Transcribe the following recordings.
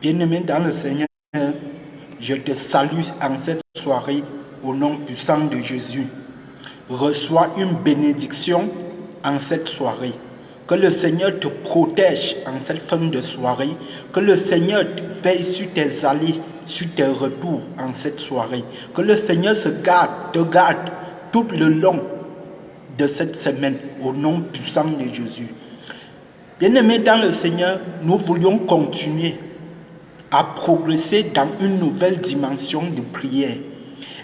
Bien-aimé dans le Seigneur, je te salue en cette soirée au nom puissant de Jésus. Reçois une bénédiction en cette soirée. Que le Seigneur te protège en cette fin de soirée. Que le Seigneur veille sur tes allées, sur tes retours en cette soirée. Que le Seigneur te garde tout le long de cette semaine au nom puissant de Jésus. Bien-aimés dans le Seigneur, nous voulions continuer à progresser dans une nouvelle dimension de prière.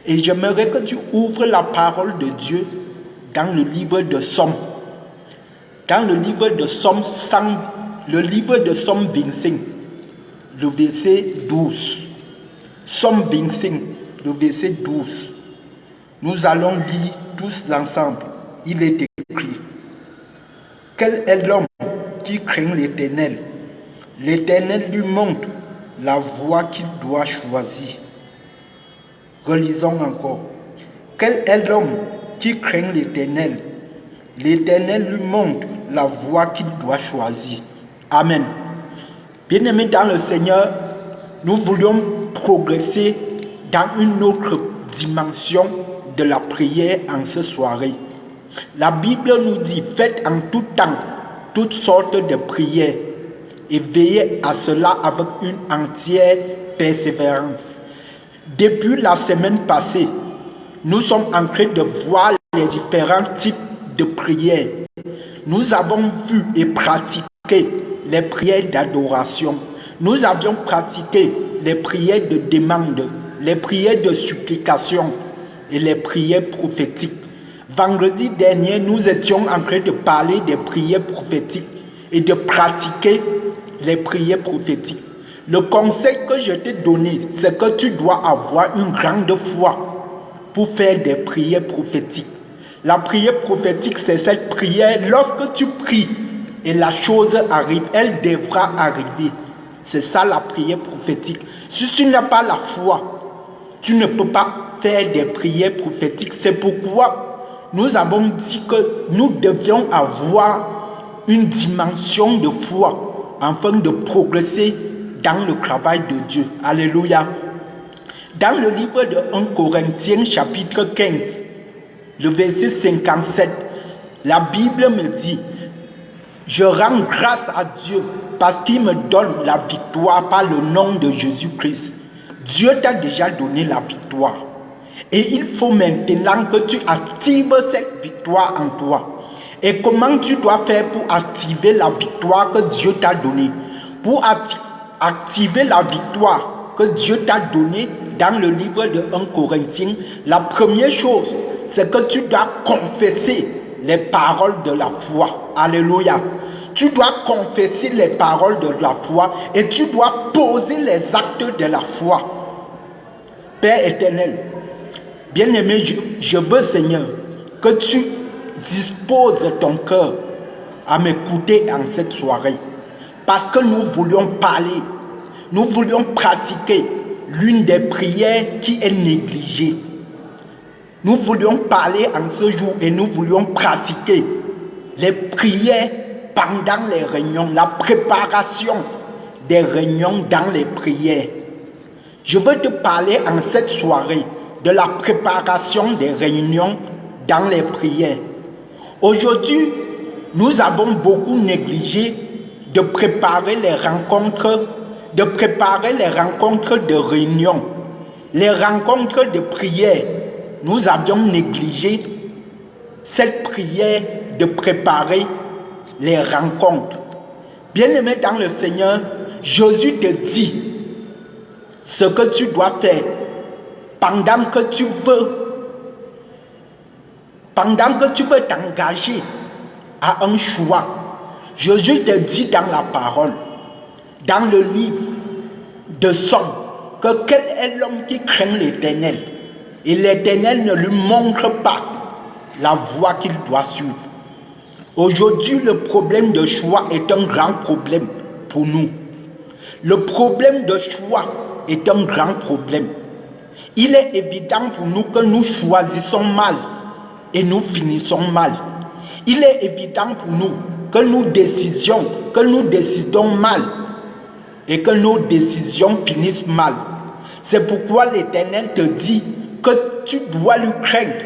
Et j'aimerais que tu ouvres la parole de Dieu dans le livre de Somme. Dans le livre de Somme 25, le verset 12. Somme 25, le verset 12. Nous allons lire tous ensemble. Il est écrit: quel est l'homme qui craint l'Éternel? L'Éternel lui montre la voie qu'il doit choisir. Relisons encore. Quel est l'homme qui craint l'Éternel? L'Éternel lui montre la voie qu'il doit choisir. Amen. Bien-aimés dans le Seigneur, nous voulions progresser dans une autre dimension de la prière en cette soirée. La Bible nous dit: faites en tout temps toutes sortes de prières et veillez à cela avec une entière persévérance. Depuis la semaine passée, nous sommes en train de voir les différents types de prières. Nous avons vu et pratiqué les prières d'adoration. Nous avions pratiqué les prières de demande, les prières de supplication et les prières prophétiques. Vendredi dernier, nous étions en train de parler des prières prophétiques et de pratiquer les prières prophétiques. Le conseil que je t'ai donné, c'est que tu dois avoir une grande foi pour faire des prières prophétiques. La prière prophétique, c'est cette prière, lorsque tu pries et la chose arrive, elle devra arriver. C'est ça la prière prophétique. Si tu n'as pas la foi, tu ne peux pas faire des prières prophétiques. C'est pourquoi nous avons dit que nous devions avoir une dimension de foi afin de progresser dans le travail de Dieu. Alléluia. Dans le livre de 1 Corinthiens chapitre 15, le verset 57, la Bible me dit: je rends grâce à Dieu parce qu'il me donne la victoire par le nom de Jésus-Christ. Dieu t'a déjà donné la victoire. Et il faut maintenant que tu actives cette victoire en toi. Et comment tu dois faire pour activer la victoire que Dieu t'a donnée? Pour activer la victoire que Dieu t'a donnée dans le livre de 1 Corinthiens, la première chose, c'est que tu dois confesser les paroles de la foi. Alléluia. Tu dois confesser les paroles de la foi et tu dois poser les actes de la foi. Père éternel, bien-aimé, je veux, Seigneur, que tu disposes ton cœur à m'écouter en cette soirée. Parce que nous voulions parler, nous voulions pratiquer l'une des prières qui est négligée. Nous voulions parler en ce jour et nous voulions pratiquer les prières pendant les réunions, la préparation des réunions dans les prières. Je veux te parler en cette soirée de la préparation des réunions dans les prières. Aujourd'hui, nous avons beaucoup négligé de préparer les rencontres, de réunion, les rencontres de prière. Nous avions négligé cette prière de préparer les rencontres. Bien-aimé dans le Seigneur, Jésus te dit ce que tu dois faire pendant que tu veux t'engager à un choix. Jésus te dit dans la parole, dans le livre de Somme, que quel est l'homme qui craint l'Éternel? Et l'Éternel ne lui montre pas la voie qu'il doit suivre. Aujourd'hui, le problème de choix est un grand problème pour nous. Le problème de choix est un grand problème. Il est évident pour nous que nous choisissons mal et nous finissons mal. Il est évident pour nous que nous décidons mal et que nos décisions finissent mal. C'est pourquoi l'Éternel te dit que tu dois lui craindre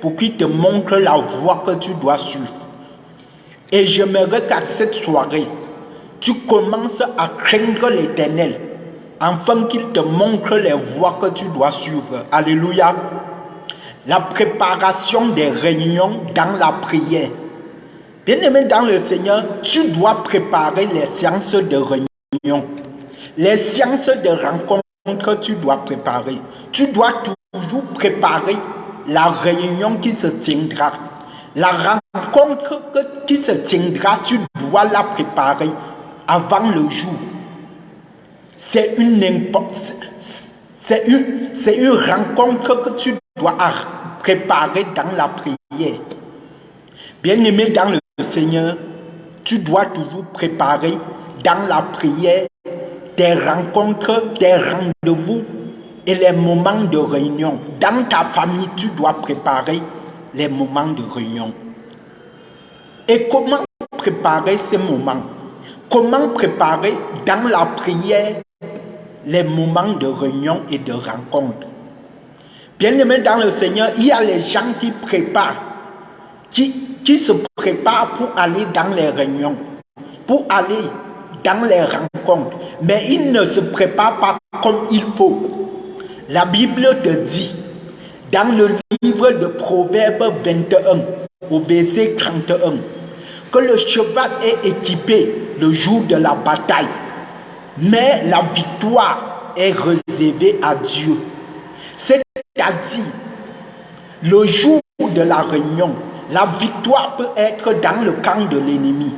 pour qu'il te montre la voie que tu dois suivre. Et j'aimerais qu'à cette soirée, tu commences à craindre l'Éternel afin qu'il te montre les voies que tu dois suivre. Alléluia. La préparation des réunions dans la prière. Bien-aimé dans le Seigneur, tu dois préparer les séances de réunion. Les séances de rencontre, tu dois préparer. Tu dois toujours préparer la réunion qui se tiendra. La rencontre qui se tiendra, tu dois la préparer avant le jour. C'est une rencontre que tu dois préparer dans la prière. Bien-aimé dans le Seigneur, tu dois toujours préparer dans la prière tes rencontres, tes rendez-vous et les moments de réunion. Dans ta famille, tu dois préparer les moments de réunion. Et comment préparer ces moments? Comment préparer dans la prière les moments de réunion et de rencontre? Bien-aimé dans le Seigneur, il y a les gens qui préparent, qui se préparent pour aller dans les réunions, pour aller dans les rencontres, mais ils ne se préparent pas comme il faut. La Bible te dit, dans le livre de Proverbes 21, au verset 31, que le cheval est équipé le jour de la bataille, mais la victoire est réservée à Dieu. C'est-à-dire, le jour de la réunion, la victoire peut être dans le camp de l'ennemi.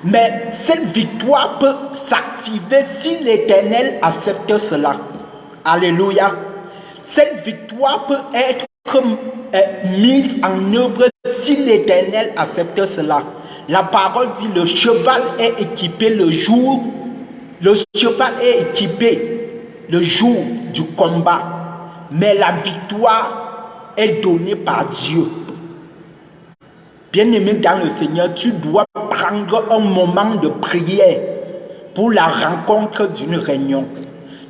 Mais cette victoire peut s'activer si l'Éternel accepte cela. Alléluia. Cette victoire peut être mise en œuvre si l'Éternel accepte cela. La parole dit le cheval est équipé le jour du combat. Mais la victoire est donnée par Dieu. Bien-aimé dans le Seigneur, tu dois prendre un moment de prière pour la rencontre d'une réunion.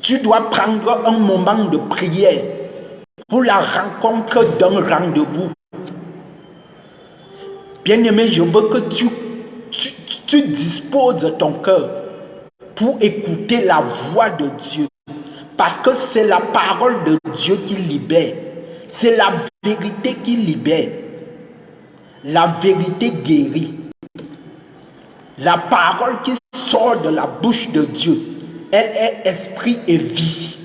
Tu dois prendre un moment de prière pour la rencontre d'un rendez-vous. Bien-aimé, je veux que tu disposes ton cœur pour écouter la voix de Dieu. Parce que c'est la parole de Dieu qui libère. C'est la vérité qui libère. La vérité guérit. La parole qui sort de la bouche de Dieu, elle est esprit et vie.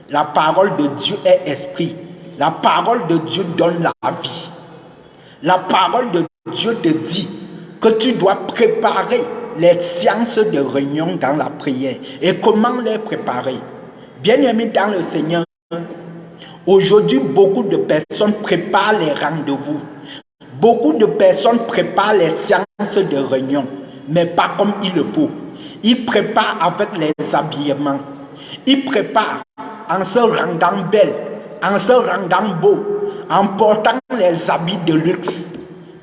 La parole de Dieu est esprit. La parole de Dieu donne la vie. La parole de Dieu te dit que tu dois préparer les séances de réunion dans la prière. Et comment les préparer? Bien-aimés dans le Seigneur, aujourd'hui, beaucoup de personnes préparent les rendez-vous. Beaucoup de personnes préparent les séances de réunion, mais pas comme il le faut. Ils préparent avec les habillements. Ils préparent en se rendant belle, en se rendant beau, en portant les habits de luxe.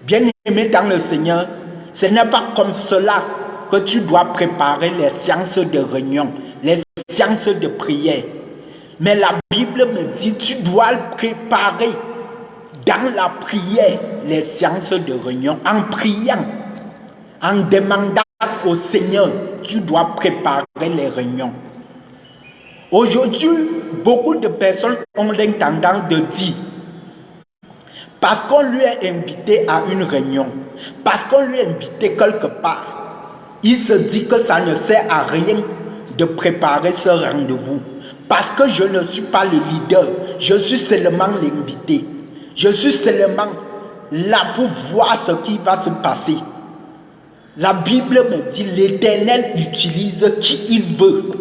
Bien-aimé dans le Seigneur, ce n'est pas comme cela que tu dois préparer les séances de réunion, les séances de prière. Mais la Bible me dit, tu dois préparer dans la prière les séances de réunion, en priant, en demandant au Seigneur, tu dois préparer les réunions. Aujourd'hui, beaucoup de personnes ont une tendance de dire, parce qu'on lui est invité à une réunion, parce qu'on lui est invité quelque part, il se dit que ça ne sert à rien de préparer ce rendez-vous. Parce que je ne suis pas le leader, je suis seulement l'invité. Je suis seulement là pour voir ce qui va se passer. La Bible me dit, l'Éternel utilise qui il veut.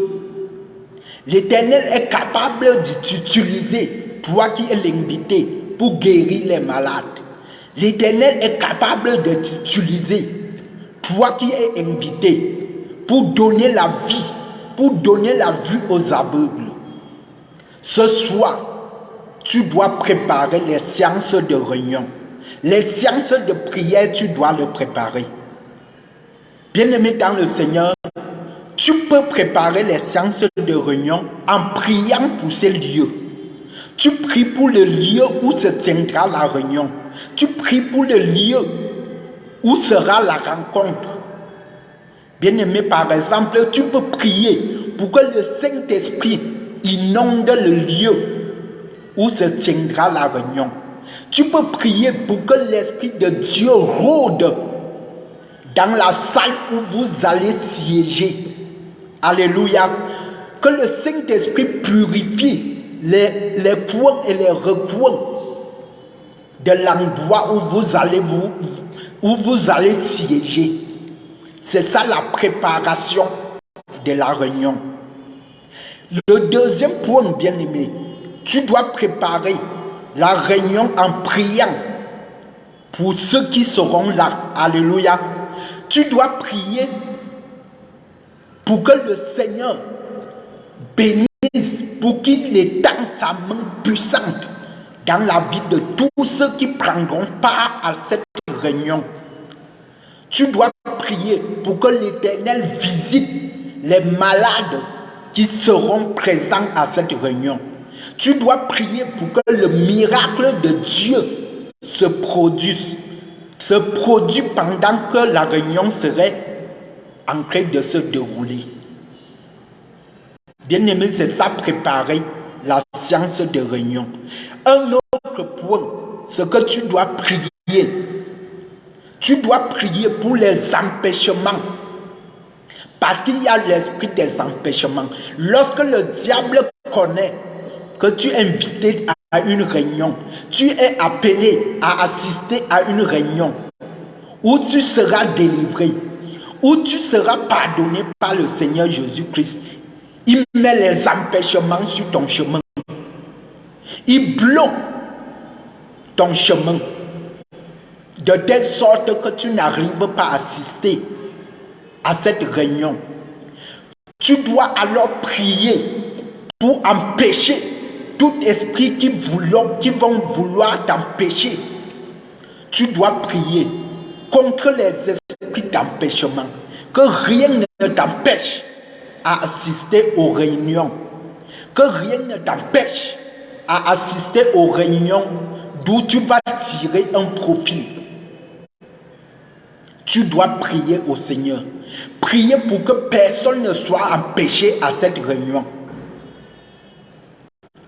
L'Éternel est capable d'utiliser toi qui es l'invité pour guérir les malades. L'Éternel est capable de t'utiliser toi qui es invité pour donner la vie, pour donner la vue aux aveugles. Ce soir, tu dois préparer les séances de réunion. Les séances de prière, tu dois les préparer. Bien-aimé dans le Seigneur, Tu peux préparer les séances de réunion en priant pour ces lieux. Tu pries pour le lieu où se tiendra la réunion. Tu pries pour le lieu où sera la rencontre. Bien-aimé, par exemple, tu peux prier pour que le Saint-Esprit inonde le lieu où se tiendra la réunion. Tu peux prier pour que l'Esprit de Dieu rôde dans la salle où vous allez siéger. Alléluia. Que le Saint-Esprit purifie les coins et les recoins de l'endroit où vous allez siéger. C'est ça la préparation de la réunion. Le deuxième point, bien-aimé, tu dois préparer la réunion en priant pour ceux qui seront là. Alléluia. Tu dois prier pour que le Seigneur bénisse, pour qu'il étende sa main puissante dans la vie de tous ceux qui prendront part à cette réunion. Tu dois prier pour que l'Éternel visite les malades qui seront présents à cette réunion. Tu dois prier pour que le miracle de Dieu se produise pendant que la réunion serait en train de se dérouler. Bien-aimé, c'est ça, préparer la séance de réunion. Un autre point, c'est que tu dois prier. Tu dois prier pour les empêchements. Parce qu'il y a l'esprit des empêchements. Lorsque le diable connaît que tu es invité à une réunion, tu es appelé à assister à une réunion où tu seras délivré, où tu seras pardonné par le Seigneur Jésus-Christ. Il met les empêchements sur ton chemin. Il bloque ton chemin de telle sorte que tu n'arrives pas à assister à cette réunion. Tu dois alors prier pour empêcher tout esprit qui vont vouloir t'empêcher. Tu dois prier contre les esprits d'empêchement. Que rien ne t'empêche à assister aux réunions. Que rien ne t'empêche à assister aux réunions d'où tu vas tirer un profit. Tu dois prier au Seigneur. Prier pour que personne ne soit empêché à cette réunion.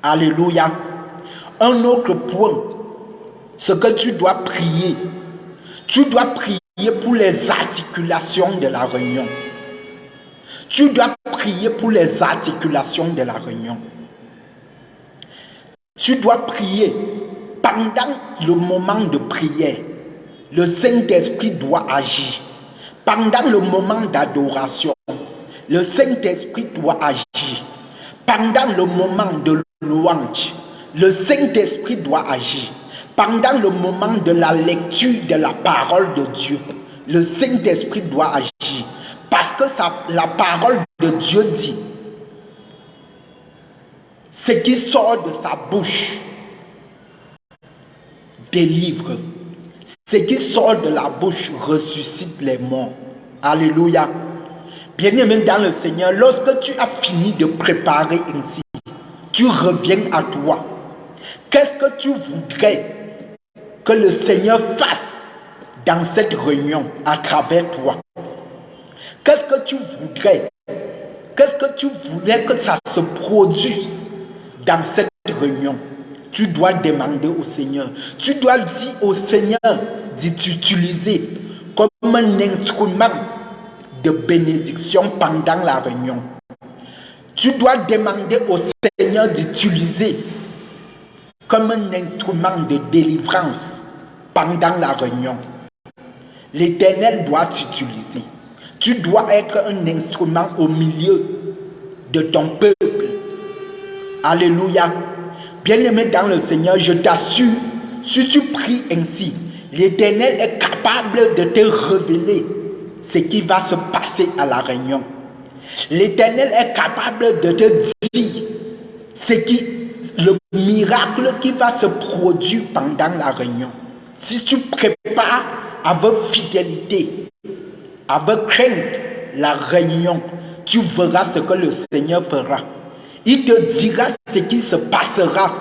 Alléluia. Un autre point, c'est que tu dois prier. Tu dois prier pour les articulations de la réunion. Tu dois prier pour les articulations de la réunion. Tu dois prier pendant le moment de prière. Le Saint-Esprit doit agir. Pendant le moment d'adoration, le Saint-Esprit doit agir. Pendant le moment de louange, le Saint-Esprit doit agir. Pendant le moment de la lecture de la parole de Dieu, le Saint-Esprit doit agir. Parce que la parole de Dieu dit, ce qui sort de sa bouche délivre. Ce qui sort de la bouche ressuscite les morts. Alléluia. Bien-aimé dans le Seigneur, lorsque tu as fini de préparer ainsi, tu reviens à toi. Qu'est-ce que tu voudrais que le Seigneur fasse dans cette réunion à travers toi? Qu'est-ce que tu voudrais? Qu'est-ce que tu voudrais que ça se produise dans cette réunion? Tu dois demander au Seigneur. Tu dois dire au Seigneur d'utiliser comme un instrument de bénédiction pendant la réunion. Tu dois demander au Seigneur d'utiliser comme un instrument de délivrance pendant la réunion. L'Éternel doit t'utiliser. Tu dois être un instrument au milieu de ton peuple. Alléluia. Bien-aimé dans le Seigneur, je t'assure, si tu pries ainsi, l'Éternel est capable de te révéler ce qui va se passer à la réunion. L'Éternel est capable de te dire le miracle qui va se produire pendant la réunion. Si tu prépares avec fidélité, avec crainte la réunion, tu verras ce que le Seigneur fera. Il te dira ce qui se passera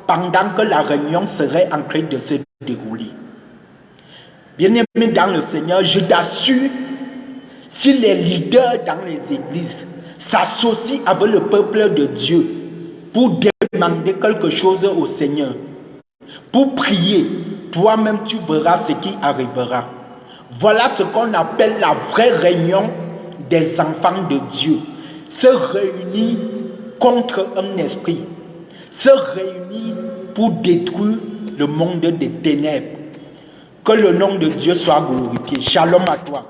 pendant que la réunion serait en train de se dérouler. Bien-aimé dans le Seigneur, je t'assure, si les leaders dans les églises s'associent avec le peuple de Dieu pour demander quelque chose au Seigneur, pour prier, toi-même tu verras ce qui arrivera. Voilà ce qu'on appelle la vraie réunion des enfants de Dieu. Se réunir contre un esprit, se réunir pour détruire le monde des ténèbres. Que le nom de Dieu soit glorifié. Shalom à toi.